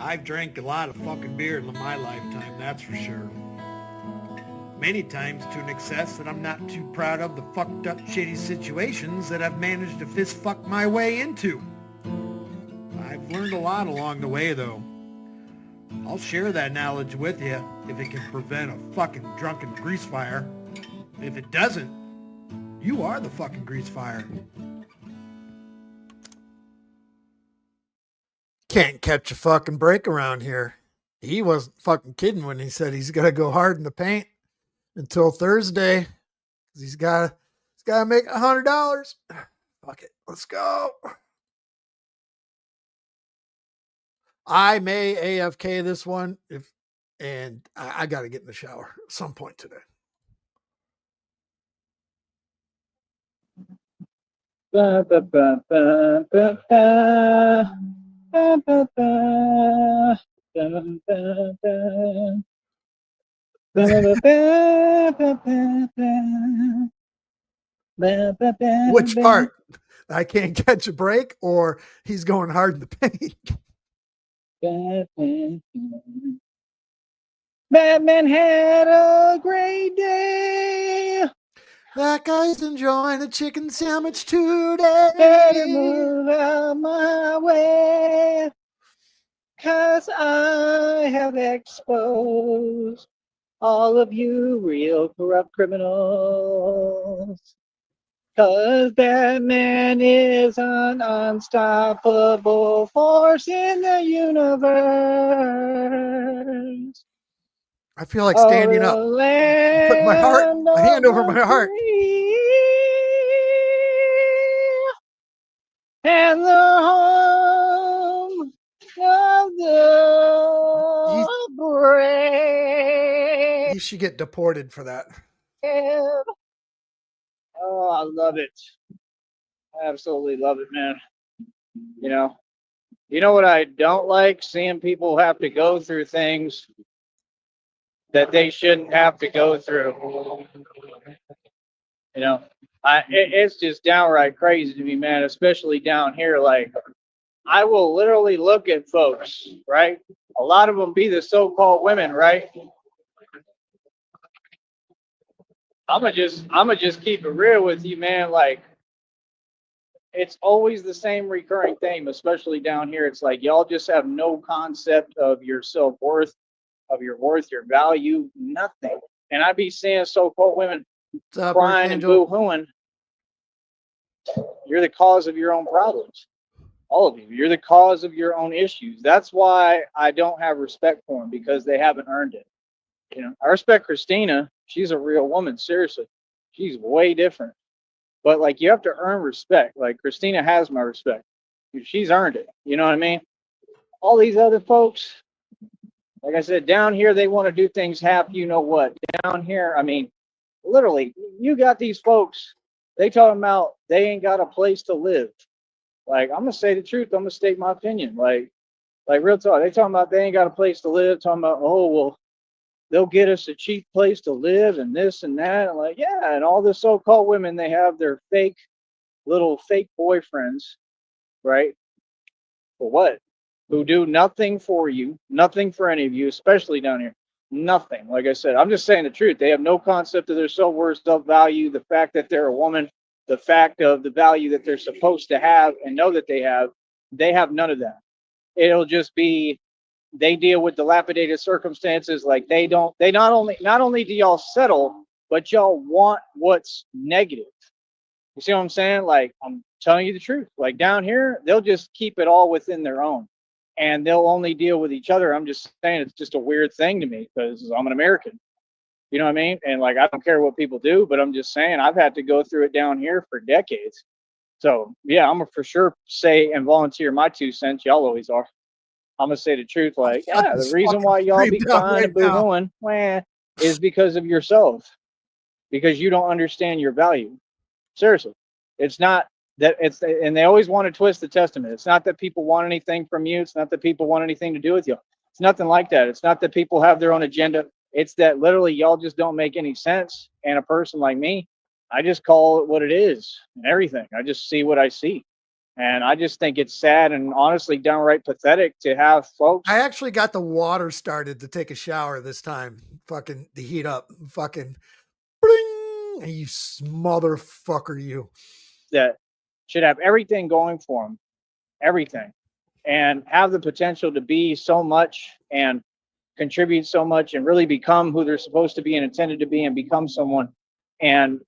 I've drank a lot of fucking beer in my lifetime, that's for sure. Many times to an excess that I'm not too proud of the fucked up shitty situations that I've managed to fist fuck my way into. I've learned a lot along the way though. I'll share that knowledge with you if it can prevent a fucking drunken grease fire. If it doesn't, you are the fucking grease fire. Can't catch a fucking break around here. He wasn't fucking kidding when he said he's got to go hard in the paint until Thursday. He's got to make $100. Fuck it, let's go. I may AFK this one and I got to get in the shower at some point today. Ba, ba, ba, ba, ba, ba. Ba, ba, ba. Ba, ba, ba. Ba, ba, ba, ba, ba, ba. Ba, ba, ba, Which ba. part? I can't catch a break or he's going hard in the paint? Batman had a great day. That guy's enjoying a chicken sandwich today. Better move out my way, 'cause I have exposed all of you real corrupt criminals. 'Cause Batman is an unstoppable force in the universe. I feel like standing up. Put my hand over my heart. And the home of the brave. He should get deported for that. Oh, I love it. I absolutely love it, man. You know what I don't like? Seeing people have to go through things that they shouldn't have to go through. It's just downright crazy to me, man, especially down here. Like, I will literally look at folks, right? A lot of them be the so-called women, right? I'ma just keep it real with you, man. Like, it's always the same recurring theme, especially down here. It's like y'all just have no concept of your self-worth, of your worth, your value, nothing. And I be seeing so-called women crying and boo-hooing. You're the cause of your own problems. All of you. You're the cause of your own issues. That's why I don't have respect for them, because they haven't earned it. I respect Christina. She's a real woman. Seriously. She's way different. But, like, you have to earn respect. Like, Christina has my respect. She's earned it. You know what I mean? All these other folks, like I said, down here, they want to do things half you know what. Down here, I mean, literally, you got these folks, they talking about they ain't got a place to live. Like, I'm going to say the truth. I'm going to state my opinion. Like real talk. They talking about they ain't got a place to live. Talking about, oh, well, they'll get us a cheap place to live and this and that. And like, yeah, and all the so-called women, they have their little fake boyfriends, right? For what? Who do nothing for you, nothing for any of you, especially down here. Nothing. Like I said, I'm just saying the truth. They have no concept of their self-worth, self-value, the fact that they're a woman, the fact of the value that they're supposed to have and know that they have none of that. It'll just be, they deal with dilapidated circumstances. Like, not only do y'all settle, but y'all want what's negative. You see what I'm saying? Like, I'm telling you the truth. Like, down here, they'll just keep it all within their own, and they'll only deal with each other. I'm just saying, it's just a weird thing to me because I'm an American. You know what I mean? And, like, I don't care what people do, but I'm just saying I've had to go through it down here for decades. So, yeah, I'm going to for sure say and volunteer my 2 cents. Y'all always are. I'm going to say the truth. Like, yeah, the reason why y'all be crying and boo-hooing is because of yourself. Because you don't understand your value. Seriously. It's not that and they always want to twist the testament. It's not that people want anything from you. It's not that people want anything to do with you. It's nothing like that. It's not that people have their own agenda. It's that literally y'all just don't make any sense. And a person like me, I just call it what it is and everything. I just see what I see. And I just think it's sad and honestly downright pathetic to have folks. I actually got the water started to take a shower this time. Fucking the heat up. Fucking bling. And you motherfucker, you. That should have everything going for them, everything, and have the potential to be so much and contribute so much and really become who they're supposed to be and intended to be and become someone. And,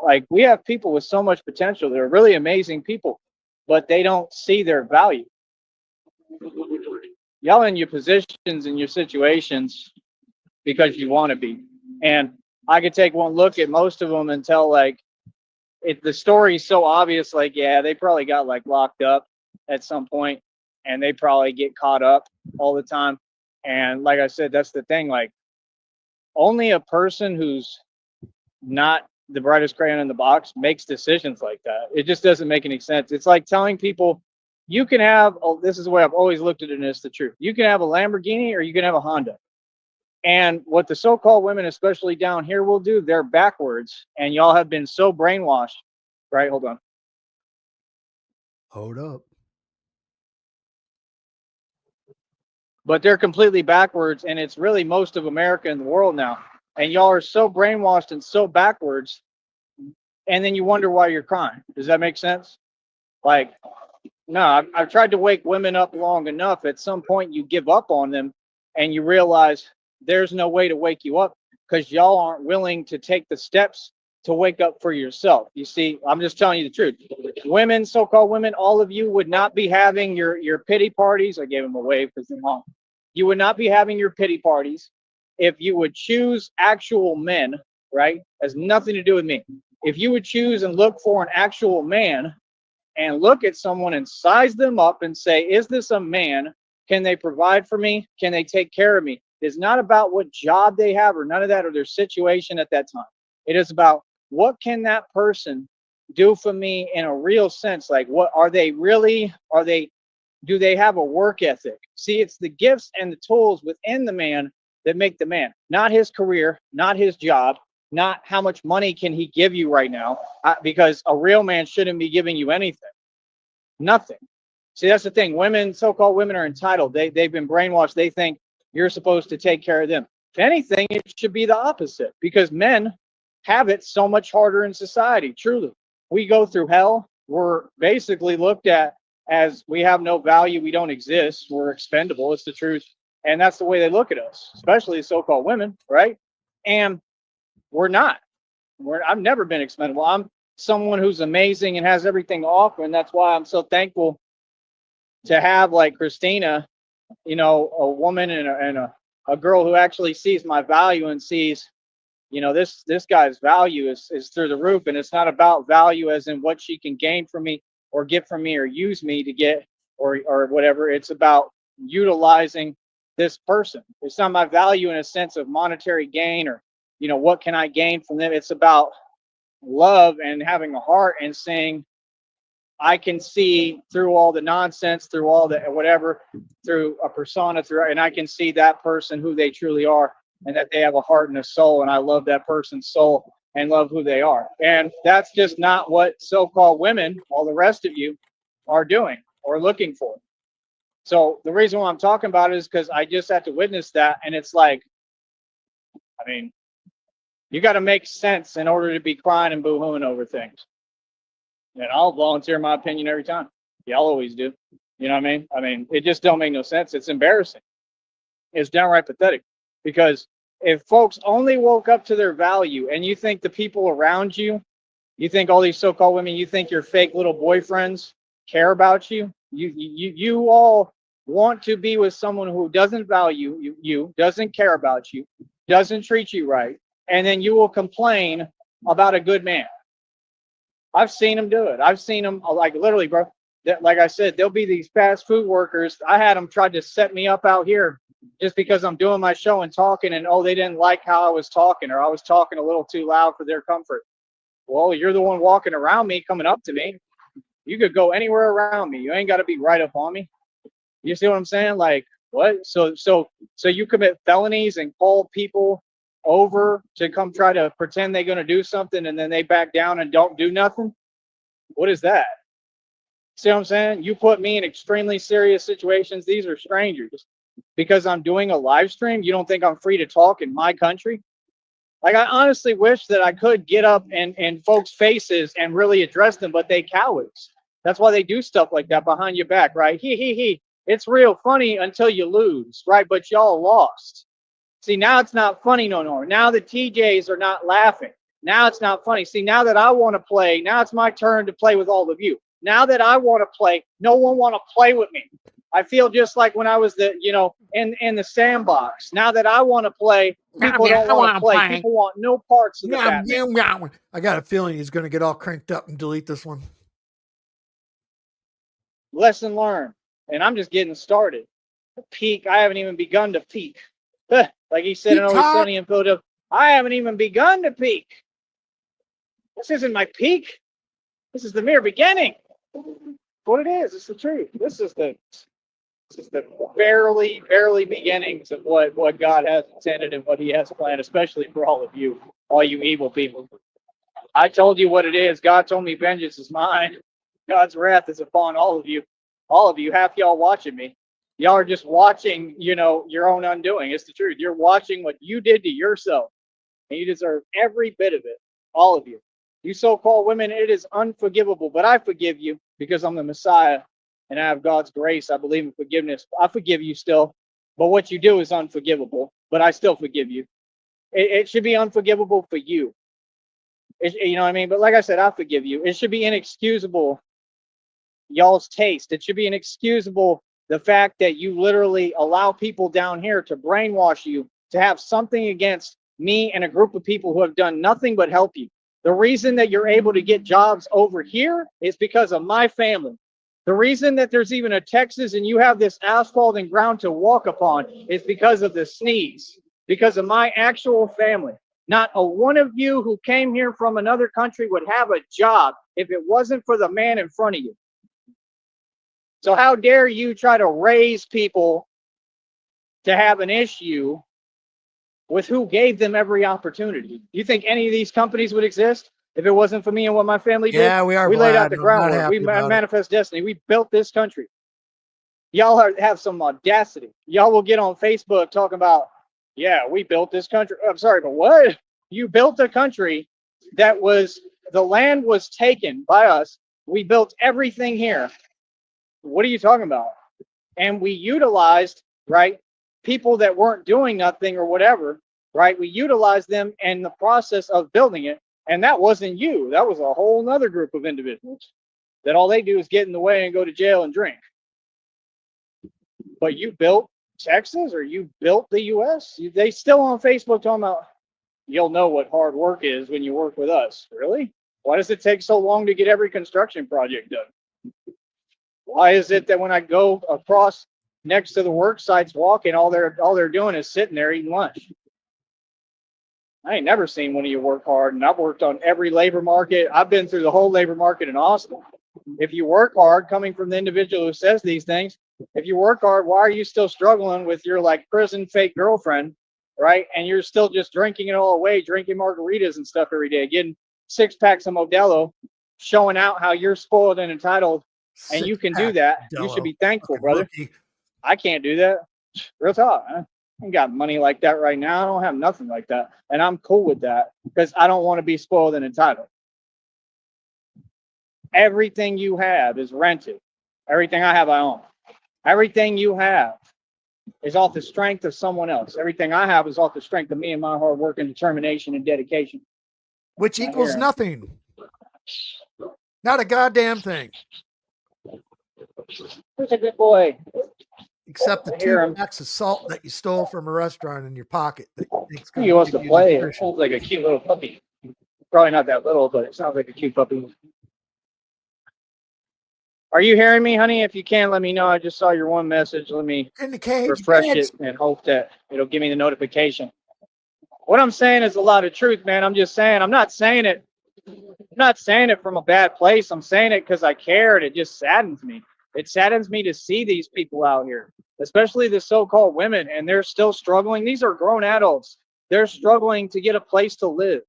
like we have people with so much potential. They're really amazing people, but they don't see their value. Y'all in your positions and your situations because you want to be. And I could take one look at most of them and tell, like, the story's so obvious, like, yeah, they probably got like locked up at some point and they probably get caught up all the time. And like I said, that's the thing, like, only a person who's not the brightest crayon in the box makes decisions like that. It just doesn't make any sense. It's like telling people you can have, this is the way I've always looked at it, and it's the truth. You can have a Lamborghini or you can have a Honda. And what the so-called women, especially down here, will do, they're backwards. And y'all have been so brainwashed, right? Hold on. Hold up. But they're completely backwards. And it's really most of America and the world now. And y'all are so brainwashed and so backwards. And then you wonder why you're crying. Does that make sense? Like, no, I've tried to wake women up long enough. At some point, you give up on them and you realize there's no way to wake you up because y'all aren't willing to take the steps to wake up for yourself. You see, I'm just telling you the truth. Women, so-called women, all of you would not be having your pity parties. I gave them a wave because they're home. You would not be having your pity parties if you would choose actual men, right? Has nothing to do with me. If you would choose and look for an actual man and look at someone and size them up and say, is this a man? Can they provide for me? Can they take care of me? It's not about what job they have or none of that or their situation at that time. It is about what can that person do for me in a real sense? Like, what are they really? Do they have a work ethic? See, it's the gifts and the tools within the man that make the man, not his career, not his job, not how much money can he give you right now, because a real man shouldn't be giving you anything, nothing. See, that's the thing. Women, so-called women, are entitled. They've been brainwashed. They think you're supposed to take care of them. If anything, it should be the opposite because men have it so much harder in society. Truly, we go through hell. We're basically looked at as we have no value. We don't exist. We're expendable. It's the truth. And that's the way they look at us, especially so-called women, right? And we're not. I've never been expendable. I'm someone who's amazing and has everything to offer. And that's why I'm so thankful to have, like, Christina, a woman and a girl who actually sees my value and sees, this guy's value is through the roof. And it's not about value as in what she can gain from me or get from me or use me to get or whatever. It's about utilizing this person. It's not my value in a sense of monetary gain or, what can I gain from them? It's about love and having a heart and saying, I can see through all the nonsense, through all the whatever, through a persona, and I can see that person who they truly are and that they have a heart and a soul. And I love that person's soul and love who they are. And that's just not what so-called women, all the rest of you, are doing or looking for. So the reason why I'm talking about it is because I just had to witness that. And it's like, you got to make sense in order to be crying and boo-hooing over things. And I'll volunteer my opinion every time. Y'all always do. You know what I mean? It just don't make no sense. It's embarrassing. It's downright pathetic. Because if folks only woke up to their value and you think the people around you, you think all these so-called women, you think your fake little boyfriends care about you. You all want to be with someone who doesn't value you, doesn't care about you, doesn't treat you right. And then you will complain about a good man. I've seen them do it. I've seen them, like, literally, bro. Like I said, there'll be these fast food workers. I had them try to set me up out here just because I'm doing my show and talking, and they didn't like how I was talking, or I was talking a little too loud for their comfort. Well, you're the one walking around me, coming up to me. You could go anywhere around me. You ain't got to be right up on me. You see what I'm saying? Like, what? So you commit felonies and call people over to come try to pretend they're going to do something, and then they back down and don't do nothing? What is that? See what I'm saying? You put me in extremely serious situations. These are strangers. Because I'm doing a live stream, you don't think I'm free to talk in my country? Like, I honestly wish that I could get up in folks' faces and really address them, but they cowards. That's why they do stuff like that behind your back, right? He. It's real funny until you lose, right? But y'all lost. See, now it's not funny no more. Now the TJs are not laughing. Now it's not funny. See, now that I want to play, now it's my turn to play with all of you. Now that I want to play, no one want to play with me. I feel just like when I was in the sandbox. Now that I want to play, people don't want to play. People want no parts of the Batman. I got a feeling he's going to get all cranked up and delete this one. Lesson learned. And I'm just getting started. Peak. I haven't even begun to peak. Like he said in Always Sunny in Philadelphia, I haven't even begun to peak. This isn't my peak. This is the mere beginning. What it is, it's the truth. This is the barely beginnings of what God has intended and what he has planned, especially for all of you, all you evil people. I told you what it is. God told me vengeance is mine. God's wrath is upon all of you. All of you, half y'all watching me. Y'all are just watching, your own undoing. It's the truth. You're watching what you did to yourself, and you deserve every bit of it. All of you. You so-called women, it is unforgivable, but I forgive you because I'm the Messiah, and I have God's grace. I believe in forgiveness. I forgive you still, but what you do is unforgivable, but I still forgive you. It should be unforgivable for you. You know what I mean? But like I said, I forgive you. It should be inexcusable, y'all's taste. It should be inexcusable, the fact that you literally allow people down here to brainwash you, to have something against me and a group of people who have done nothing but help you. The reason that you're able to get jobs over here is because of my family. The reason that there's even a Texas and you have this asphalt and ground to walk upon is because of the Sneeds, because of my actual family. Not a one of you who came here from another country would have a job if it wasn't for the man in front of you. So how dare you try to raise people to have an issue with who gave them every opportunity? You think any of these companies would exist if it wasn't for me and what my family did? Yeah, we are. We laid out the I'm not groundwork. We happy about it. manifest destiny. We built this country. Y'all have some audacity. Y'all will get on Facebook talking about, yeah, we built this country. I'm sorry, but what? You built a country that the land was taken by us. We built everything here. What are you talking about? And we utilized, right, people that weren't doing nothing or whatever, right? We utilized them in the process of building it. And that wasn't you. That was a whole nother group of individuals that all they do is get in the way and go to jail and drink. But you built Texas, or you built the U.S.? They still on Facebook talking about, you'll know what hard work is when you work with us. Really? Why does it take so long to get every construction project done? Why is it that when I go across next to the work sites walking, all they're doing is sitting there eating lunch? I ain't never seen one of you work hard, and I've worked on every labor market. I've been through the whole labor market in Austin. If you work hard, coming from the individual who says these things, if you work hard, why are you still struggling with your prison fake girlfriend, right? And you're still just drinking it all away, drinking margaritas and stuff every day, getting 6-packs of Modelo, showing out how you're spoiled and entitled. And you can do that. You should be thankful, brother. Rookie. I can't do that. Real talk. I ain't got money like that right now. I don't have nothing like that. And I'm cool with that because I don't want to be spoiled and entitled. Everything you have is rented. Everything I have, I own. Everything you have is off the strength of someone else. Everything I have is off the strength of me and my hard work and determination and dedication. Which equals nothing. Not a goddamn thing. Who's a good boy? Except the 2 packs of salt that you stole from a restaurant in your pocket. He wants to play. It sounds like a cute little puppy. Probably not that little, but it sounds like a cute puppy. Are you hearing me, honey? If you can, let me know. I just saw your one message. Let me refresh it and hope that it'll give me the notification. What I'm saying is a lot of truth, man. I'm just saying. I'm not saying it from a bad place. I'm saying it because I care, and it just saddens me. It saddens me to see these people out here, especially the so-called women, and they're still struggling. These are grown adults. They're struggling to get a place to live.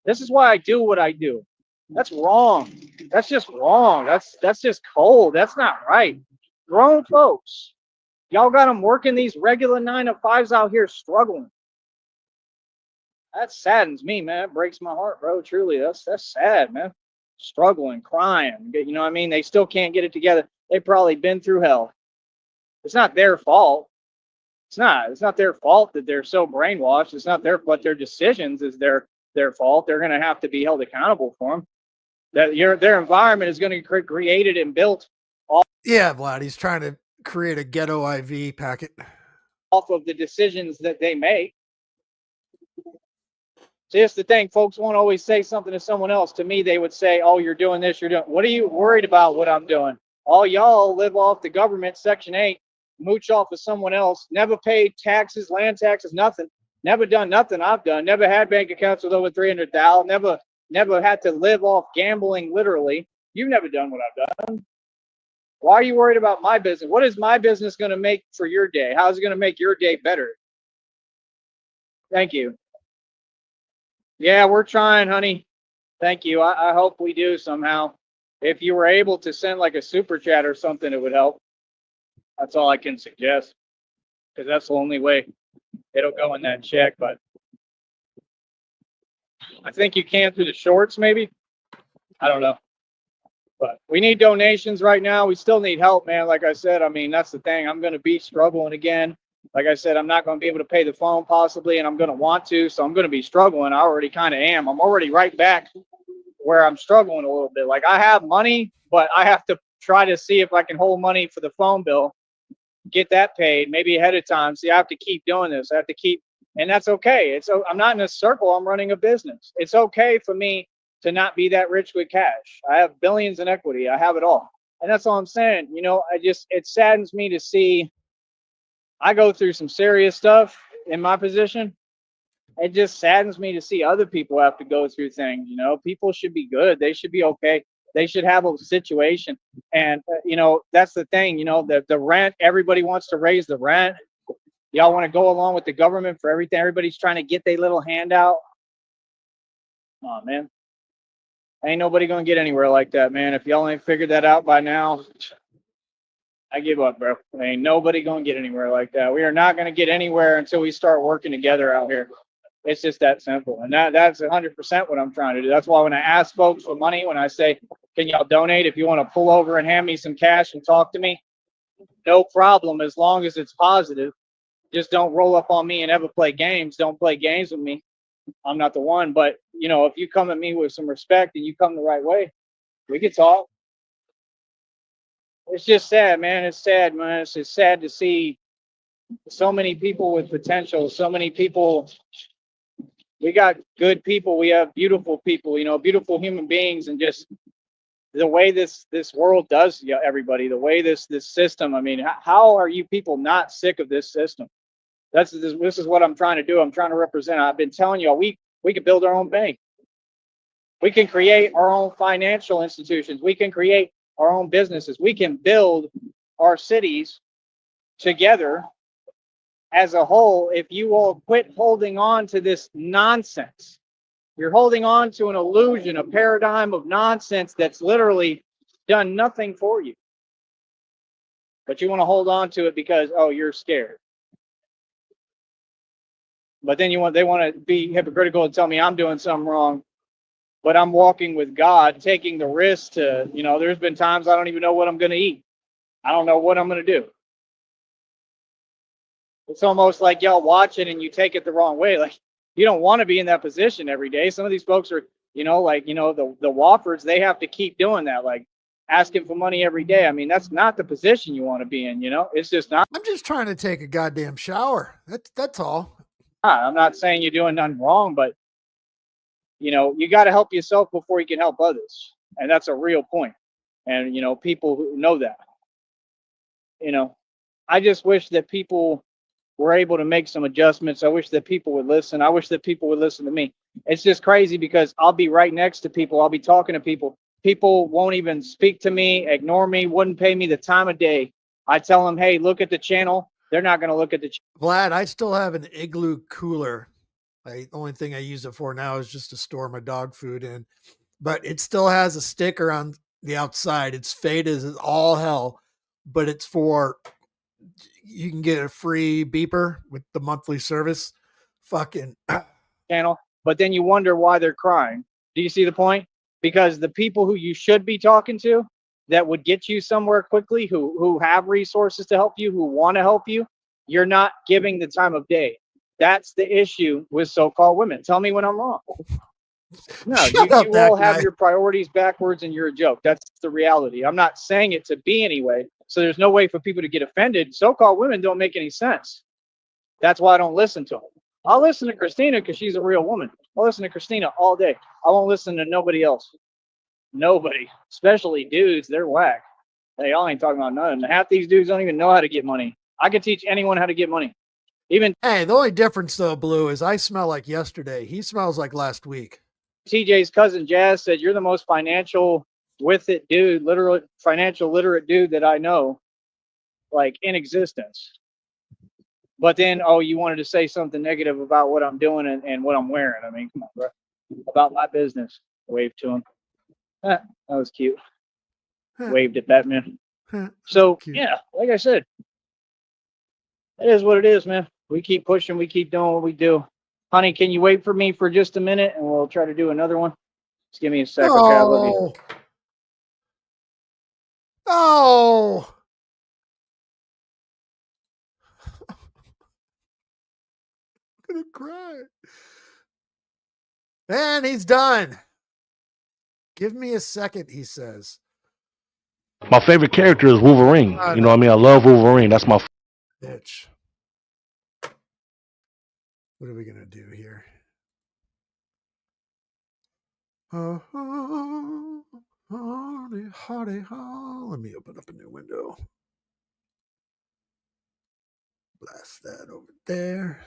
This is why I do what I do. That's wrong. That's just wrong. That's just cold. That's not right. Grown folks, y'all got them working these regular 9 to 5s out here struggling. That saddens me, man. It breaks my heart, bro. Truly, that's sad, man. Struggling, crying. You know what I mean? They still can't get it together. They've probably been through hell. It's not their fault. It's not. It's not their fault that they're so brainwashed. It's not their decisions is their fault. They're going to have to be held accountable for them. That their environment is going to be created and built Yeah, Vlad, he's trying to create a ghetto IV packet. off of the decisions that they make. So here's the thing, folks won't always say something to someone else. To me, they would say, oh, you're doing this, you're doing. What are you worried about what I'm doing? All y'all live off the government, Section 8, mooch off of someone else, never paid taxes, land taxes, nothing. Never done nothing I've done. Never had bank accounts with over 300,000. Never had to live off gambling, literally. You've never done what I've done. Why are you worried about my business? What is my business going to make for your day? How is it going to make your day better? Thank you. Yeah, we're trying, honey. Thank you. I hope we do somehow. If you were able to send like a super chat or something, it would help. That's all I can suggest, because that's the only way it'll go in that check. But I think you can through the shorts, maybe. I don't know. But we need donations right now. We still need help, man. Like I said, I mean, that's the thing. I'm going to be struggling again. Like I said, I'm not going to be able to pay the phone possibly, and I'm going to want to. So I'm going to be struggling. I already kind of am. I'm already right back where I'm struggling a little bit. Like I have money, but I have to try to see if I can hold money for the phone bill, get that paid maybe ahead of time. See, I have to keep doing this. I have to keep, and that's okay. I'm not in a circle. I'm running a business. It's okay for me to not be that rich with cash. I have billions in equity. I have it all. And that's all I'm saying. You know, it saddens me to see I go through some serious stuff in my position. It just saddens me to see other people have to go through things. You know, people should be good. They should be okay. They should have a situation. And, you know, that's the thing, you know, the rent, everybody wants to raise the rent. Y'all want to go along with the government for everything. Everybody's trying to get their little handout. Come on, man. Ain't nobody going to get anywhere like that, man. If y'all ain't figured that out by now, I give up, bro. Ain't nobody going to get anywhere like that. We are not going to get anywhere until we start working together out here. It's just that simple. And that's 100% what I'm trying to do. That's why when I ask folks for money, when I say, can y'all donate? If you want to pull over and hand me some cash and talk to me, no problem, as long as it's positive. Just don't roll up on me and ever play games. Don't play games with me. I'm not the one. But, you know, if you come at me with some respect and you come the right way, we can talk. It's just sad, man. It's sad, man. It's just sad to see so many people with potential, so many people. We got good people. We have beautiful people, you know, beautiful human beings, and just the way this world does everybody, the way this system. I mean, how are you people not sick of this system? This is what I'm trying to do. I'm trying to represent. I've been telling y'all, we can build our own bank. We can create our own financial institutions. We can create our own businesses. We can build our cities together as a whole if you all quit holding on to this nonsense. You're holding on to an illusion, a paradigm of nonsense that's literally done nothing for you. But you want to hold on to it because, oh, you're scared. But then they want to be hypocritical and tell me I'm doing something wrong. But I'm walking with God, taking the risk to, you know, there's been times I don't even know what I'm going to eat. I don't know what I'm going to do. It's almost like y'all watching and you take it the wrong way. Like, you don't want to be in that position every day. Some of these folks are, you know, like, you know, the Woffers, they have to keep doing that, like asking for money every day. I mean, that's not the position you want to be in, you know? It's just not. I'm just trying to take a goddamn shower. That's all. I'm not saying you're doing nothing wrong, but, you know, you got to help yourself before you can help others. And that's a real point. And, you know, people who know that, you know, I just wish that people were able to make some adjustments. I wish that people would listen. I wish that people would listen to me. It's just crazy because I'll be right next to people. I'll be talking to people. People won't even speak to me, ignore me, wouldn't pay me the time of day. I tell them, hey, look at the channel. They're not going to look at the channel. Vlad, I still have an igloo cooler. The only thing I use it for now is just to store my dog food in. but it still has a sticker on the outside. It's faded as all hell, but it's for, you can get a free beeper with the monthly service. Fucking channel, but then you wonder why they're crying. Do you see the point? Because the people who you should be talking to that would get you somewhere quickly, who have resources to help you, who want to help you, you're not giving the time of day. That's the issue with so-called women. Tell me when I'm wrong. No, you all have your priorities backwards and you're a joke. That's the reality. I'm not saying it to be anyway. So there's no way for people to get offended. So-called women don't make any sense. That's why I don't listen to them. I'll listen to Christina because she's a real woman. I'll listen to Christina all day. I won't listen to nobody else. Nobody, especially dudes. They're whack. Hey, y'all ain't talking about nothing. Half these dudes don't even know how to get money. I could teach anyone how to get money. Even hey, the only difference though, Blue, is I smell like yesterday. He smells like last week. TJ's cousin Jazz said you're the most financial with it dude, literal financial literate dude that I know, like in existence. But then, oh, you wanted to say something negative about what I'm doing and what I'm wearing. I mean, come on, bro. About my business. Wave to him. That was cute. Waved at Batman. So, cute. Yeah, like I said, it is what it is, man. We keep pushing. We keep doing what we do. Honey, can you wait for me for just a minute and we'll try to do another one? Just give me a second. Okay, I love you. Oh. I'm gonna cry. And he's done. Give me a second, he says. My favorite character is Wolverine. You know what I mean? I love Wolverine. That's my bitch. What are we gonna do here? Let me open up a new window. Blast that over there.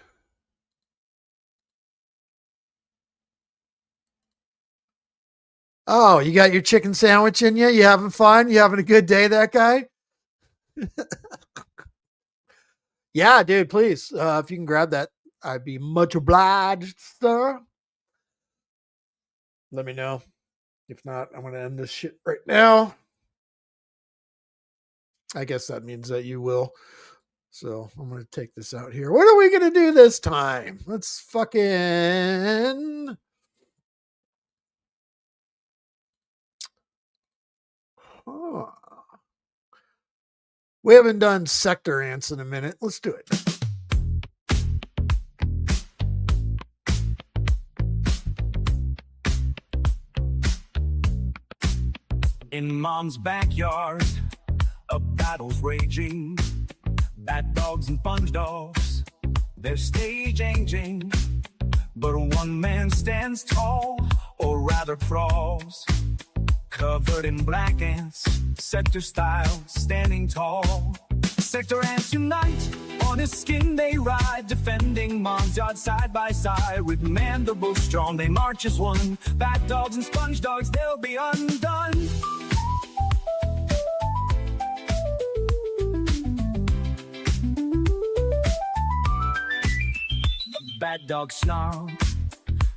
Oh, you got your chicken sandwich in you? You having fun? You having a good day, that guy? Yeah, dude, please. If you can grab that, I'd be much obliged, sir. Let me know. If not, I'm going to end this shit right now. I guess that means that you will. So I'm going to take this out here. What are we going to do this time? Let's fucking... Oh. We haven't done sector ants in a minute. Let's do it. In mom's backyard, a battle's raging. Bat dogs and sponge dogs, they're stage changing. But one man stands tall, or rather crawls, covered in black ants, sector style, standing tall. Sector ants unite, on his skin they ride, defending mom's yard side by side. With mandibles strong, they march as one. Bat dogs and sponge dogs, they'll be undone. Bat dogs snarl,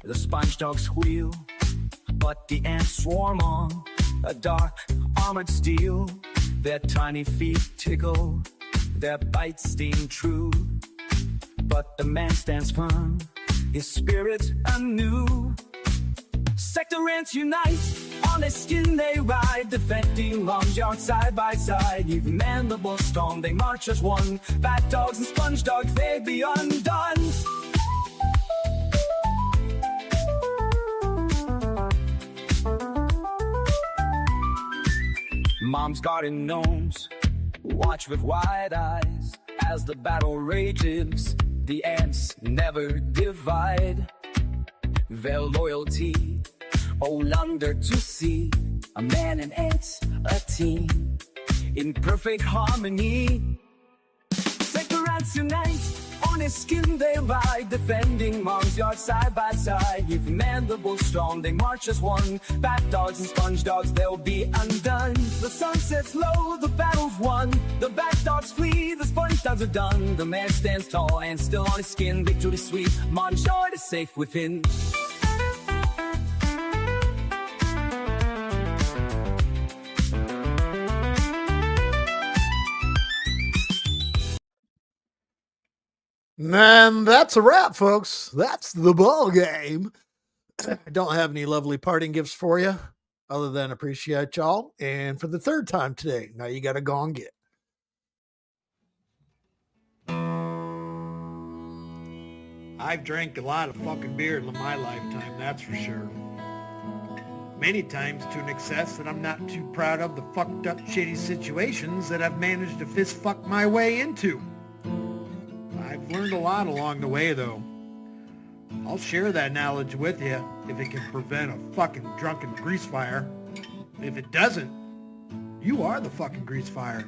the sponge dogs squeal, but the ants swarm on, a dark armored steel. Their tiny feet tickle, their bites sting true, but the man stands firm, his spirit anew. Sector ants unite, on their skin they ride, defending mom's yard side by side. Even mandibles strong, they march as one. Bat dogs and sponge dogs, they be undone. Mom's garden gnomes watch with wide eyes as the battle rages. The ants never divide their loyalty. All under to see a man and ants, a team in perfect harmony. Sector ants unite, on his skin they ride, defending mom's yard side by side. If mandibles strong, they march as one. Bat dogs and sponge dogs, they'll be undone. The sun sets low, the battle's won. The bat dogs flee, the sponge dogs are done. The man stands tall and still on his skin, victory sweet. Mom's yard is safe within. And that's a wrap, folks. That's the ball game. I don't have any lovely parting gifts for you other than appreciate y'all. And for the third time today, now you got to go and get. I've drank a lot of fucking beer in my lifetime, that's for sure. Many times to an excess that I'm not too proud of the fucked up shitty situations that I've managed to fist fuck my way into. I've learned a lot along the way though. I'll share that knowledge with you if it can prevent a fucking drunken grease fire. If it doesn't, you are the fucking grease fire.